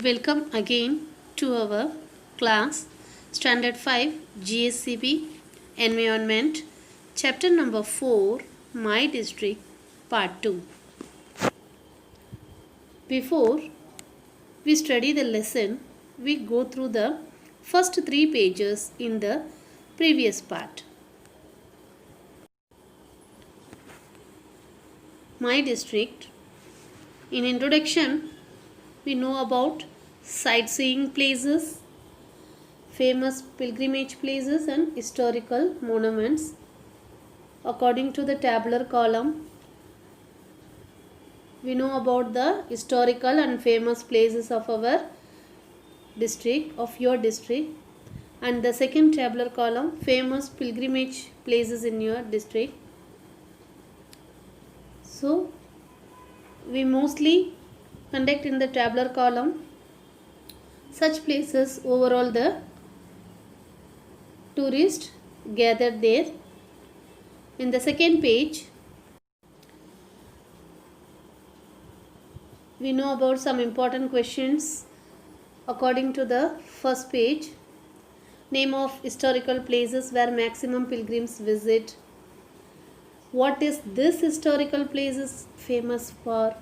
Welcome again to our class Standard 5 GSCB Environment Chapter number 4 My District Part 2. Before we study the lesson, we go through the first 3 pages in the previous part. My District. In introduction, we know about sightseeing places, famous pilgrimage places and historical monuments. According to the tabular column, we know about the historical and famous places of our district, of your district, and the second tabular column, famous pilgrimage places in your district. So we mostly conduct in the tabular column such places overall the tourists gathered there. In the second page, we know about some important questions according to the first page. Name of historical places where maximum pilgrims visit. What is this historical places famous for?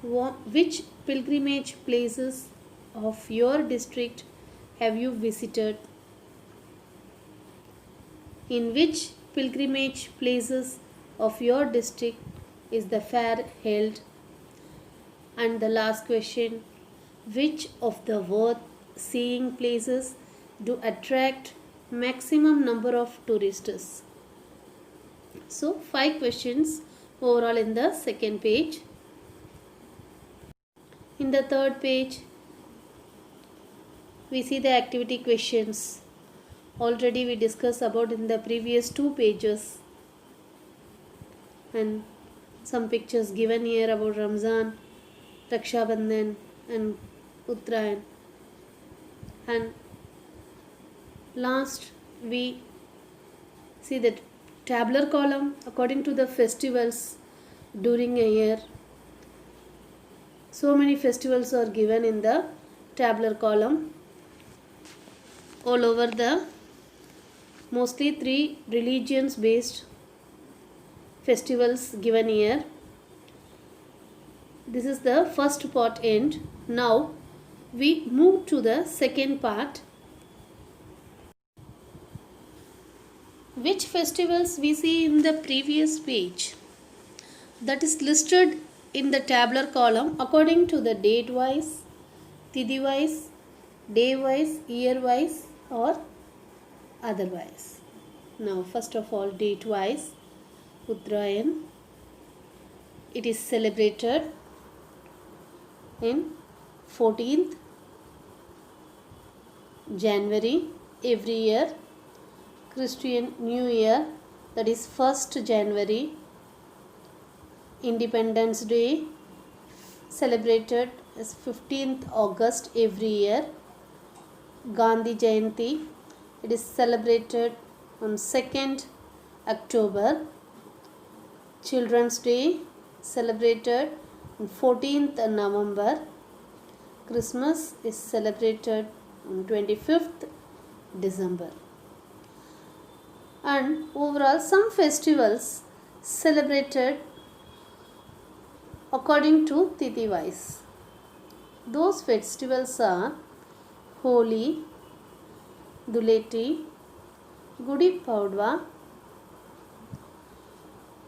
Which pilgrimage places of your district have you visited? In which pilgrimage places of your district is the fair held? And the last question, which of the worth seeing places do attract maximum number of tourists? So 5 questions overall in the second page. In the third page, we see the activity questions. Already we discussed about in the previous 2 pages, and some pictures given here about Ramzan, Raksha Bandhan and Uttarayan. And last we see the tabular column according to the festivals during a year. So many festivals are given in the tabular column all over the mostly 3 religions based festivals given here. This is the first part end. Now we move to the second part. Which festivals we see in the previous page, that is listed in the tabular column according to the date wise, tithi wise, day wise, year wise or otherwise. Now first of all, date wise, Uttarayan, it is celebrated in 14th January every year. Christian New Year, that is 1st January. Independence Day celebrated as 15th August every year. Gandhi Jayanti, it is celebrated on 2nd October. Children's Day celebrated on 14th November. Christmas is celebrated on 25th December. And overall some festivals celebrated according to tithi wise. Those festivals are Holi, Duleti, Gudi Padwa,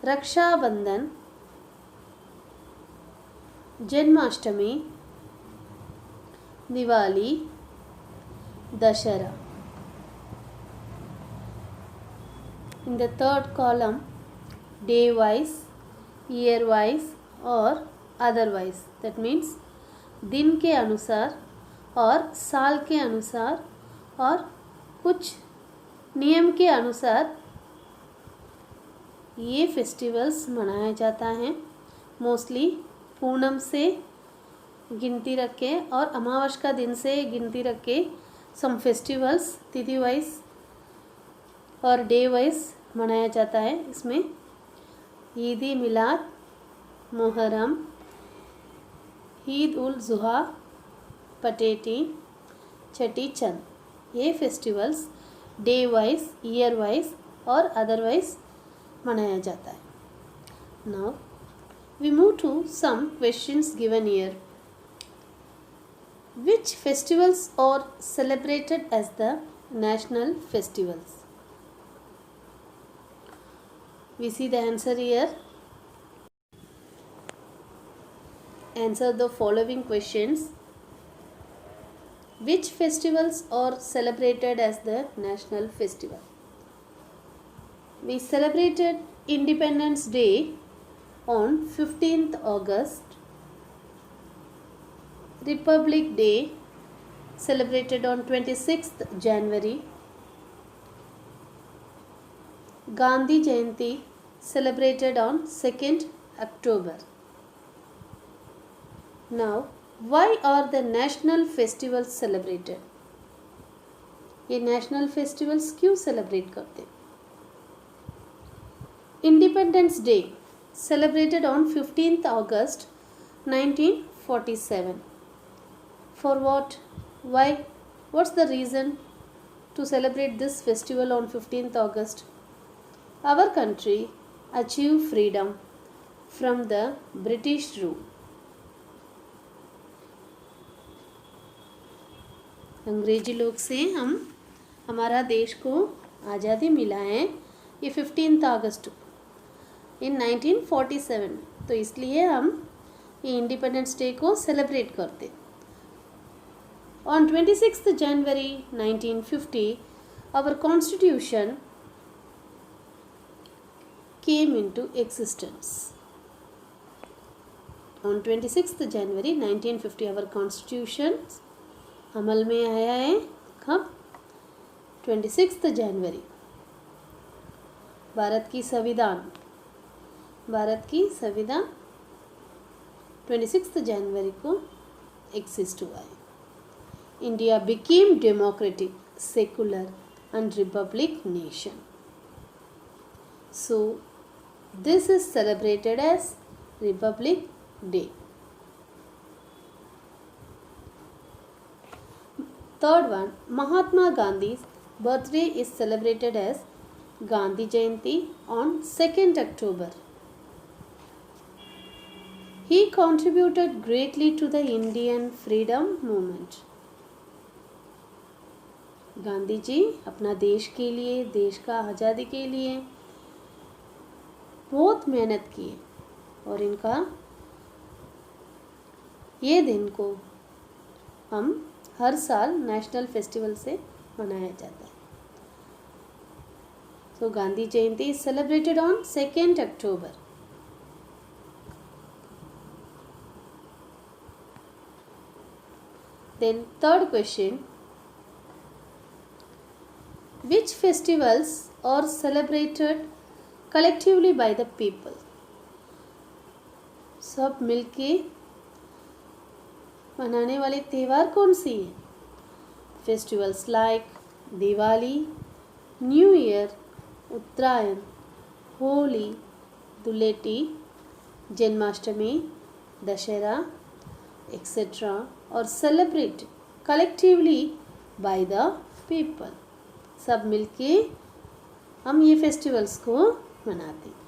Raksha Bandhan, Janmashtami, Diwali, Dashara. In the third column, day wise, year wise और otherwise, that means दिन के अनुसार और साल के अनुसार और कुछ नियम के अनुसार ये फेस्टिवल्स मनाया जाता है. मोस्टली पूनम से गिनती रख के और अमावस का दिन से गिनती रख के सम फेस्टिवल्स तिथि वाइज और डे वाइज मनाया जाता है. इसमें ईद मिलाद, मुहर्रम, ईद उल जुहा, पटेटी, चटी चंद। ये festivals day wise, year wise और अदरवाइज मनाया जाता है। Now we move to some questions given here. Which festivals are celebrated as the national festivals? We see the answer here. Answer the following questions. Which festivals are celebrated as the national festival? We celebrated Independence Day on 15th August. Republic Day celebrated on 26th January. Gandhi Jayanti celebrated on 2nd October. Now, why are the national festivals celebrated? ये national festivals क्यों celebrate करते? Independence Day celebrated on 15th August 1947. For what? Why? What's the reason to celebrate this festival on 15th August? Our country achieved freedom from the British rule. अंग्रेजी लोग से हमारा देश को आज़ादी मिला है ये 15th अगस्त इन 1947। तो इसलिए हम ये इंडिपेंडेंस डे को सेलिब्रेट करते। On 26th January 1950, our constitution came into existence. On 26th January 1950, our constitution अमल में आया है। कब? 26th January। भारत की संविधान 26th January को एग्जिस्ट हुआ है। India became democratic, secular and republic nation. So, this is celebrated as Republic Day. Third one, Mahatma Gandhi's birthday is celebrated as Gandhi Jayanti on 2nd October. He contributed greatly to the Indian freedom movement. Gandhi ji अपना देश के लिए, देश का आज़ादी के लिए बहुत मेहनत की और इनका ये दिन को हम हर साल नेशनल फेस्टिवल से मनाया जाता है। So Gandhi Jayanti is celebrated on 2nd October. Then third question, which festivals are celebrated collectively by the people? सब मिलके मनाने वाले त्यौहार कौन सी हैं? Festivals like Diwali, new year, Uttarayan, Holi, Dhuleti, Janmashtami, Dussehra etc. और celebrated collectively by the people. सब मिलके हम ये फेस्टिवल्स को मनाते हैं।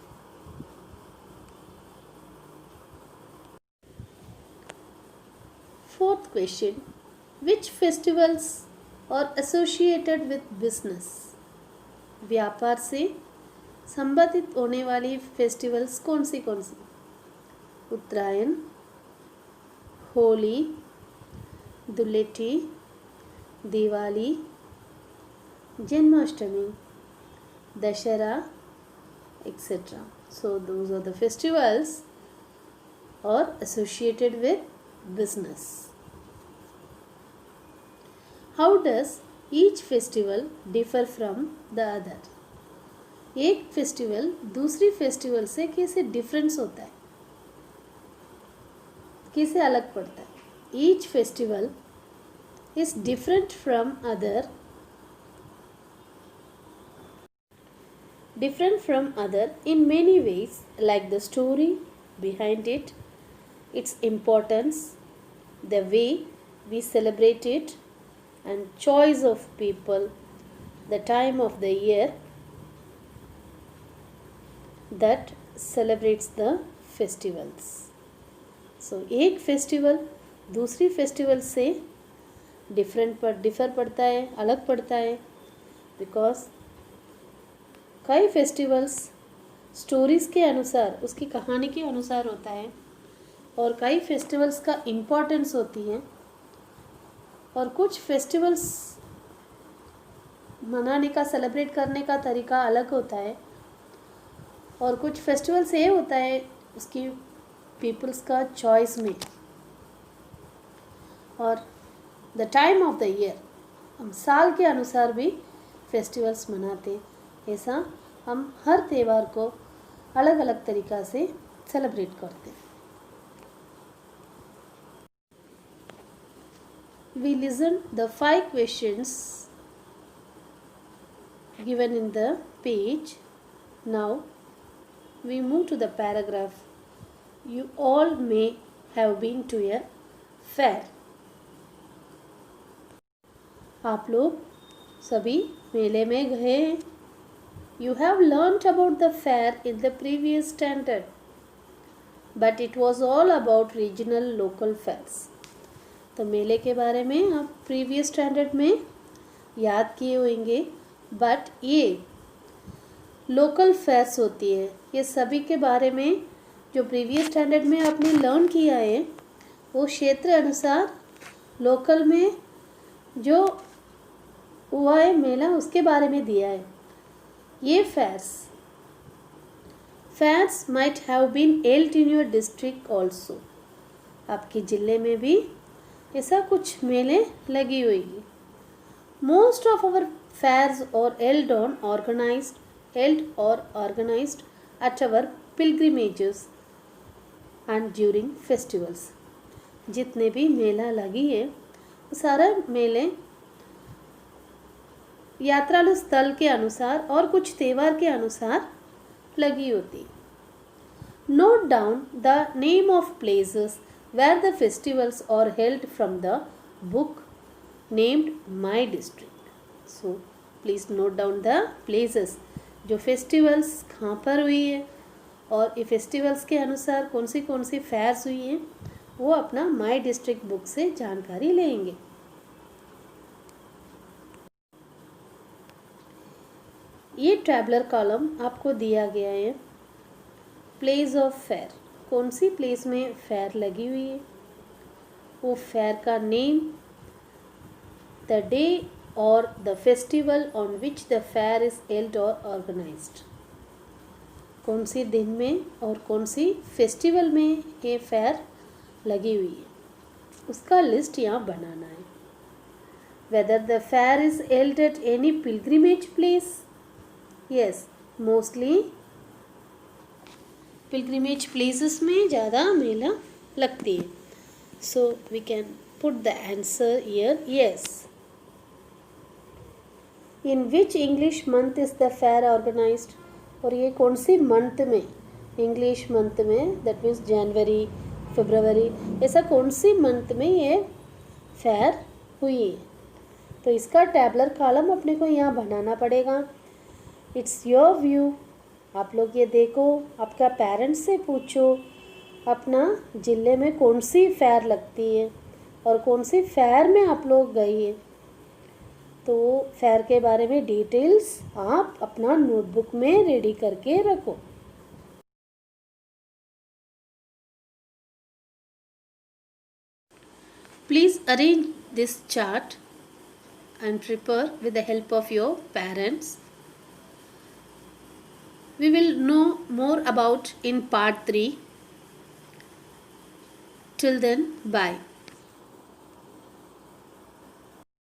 Fourth question, which festivals are associated with business? व्यापार से संबंधित होने वाली फेस्टिवल्स कौन सी? Uttarayan, Holi, Dhuleti, Diwali, Janmashtami, Dashera, etc. So those are the festivals are associated with business. How does each festival differ from the other? एक फेस्टिवल दूसरी फेस्टिवल से कैसे डिफरेंस होता है, कैसे अलग पड़ता है? Each festival is different from other in many ways, like the story behind it, its importance, the way we celebrate it, and choice of people, the time of the year that celebrates the festivals. So एक festival दूसरी festival से differ पड़ता है, अलग पड़ता है, because कई festivals stories के अनुसार, उसकी कहानी के अनुसार होता है, और कई फेस्टिवल्स का इम्पोर्टेंस होती है, और कुछ फेस्टिवल्स मनाने का, सेलिब्रेट करने का तरीका अलग होता है, और कुछ फेस्टिवल्स ये होता है उसकी पीपल्स का चॉइस में, और the time of the year, हम साल के अनुसार भी फेस्टिवल्स मनाते हैं। ऐसा हम हर त्यौहार को अलग अलग तरीक़ा से सेलिब्रेट करते हैं। We listen the 5 questions given in the page. Now we move to the paragraph. You all may have been to a fair. आप लोग सभी मेले में गए हैं। You have learnt about the fair in the previous standard, but it was all about regional local fairs. तो मेले के बारे में आप प्रीवियस स्टैंडर्ड में याद किए होंगे, बट ये लोकल फेयर्स होती है, ये सभी के बारे में जो प्रीवियस स्टैंडर्ड में आपने लर्न किया है वो क्षेत्र अनुसार लोकल में जो हुआ है मेला उसके बारे में दिया है। ये fairs might have been held in your district also, आपके ज़िले में भी ऐसा कुछ मेले लगी हुई है। Most of our fairs are held और organised at our pilgrimages and during festivals. जितने भी मेला लगी है वो सारा मेले यात्रालु स्थल के अनुसार और कुछ त्यौहार के अनुसार लगी होती। Note down the name of places where the festivals are held from the book named My District. So please note down the places जो festivals कहाँ पर हुई है और ये festivals के अनुसार कौन सी fairs हुई हैं वो अपना My District book से जानकारी लेंगे। ये ट्रैवलर कॉलम आपको दिया गया है। प्लेस ऑफ फेयर, कौन सी प्लेस में फेयर लगी हुई है, वो फेयर का नेम, द डे और the festival on which the fair is held और ऑर्गेनाइज्ड, कौन सी दिन में और कौन सी फेस्टिवल में ये फेयर लगी हुई है, उसका लिस्ट यहाँ बनाना है। Whether the fair is held at any pilgrimage place, yes mostly pilgrimage places में ज़्यादा मेला लगती है। So we can put the answer here, yes. In which English month is the fair organised, और ये कौन सी मंथ में, इंग्लिश मंथ में, दैट मीन्स जनवरी, फरवरी, ऐसा कौन सी मंथ में ये फेयर हुई है। तो इसका टैबलर कॉलम अपने को यहाँ बनाना पड़ेगा। इट्स योर व्यू, आप लोग ये देखो, आपका पेरेंट्स से पूछो अपना ज़िले में कौन सी फेयर लगती है और कौन सी फेयर में आप लोग गई है, तो फेयर के बारे में डिटेल्स आप अपना नोटबुक में रेडी करके रखो। Please arrange this chart and prepare with the help of your parents. We will know more about in part 3. Till then, bye.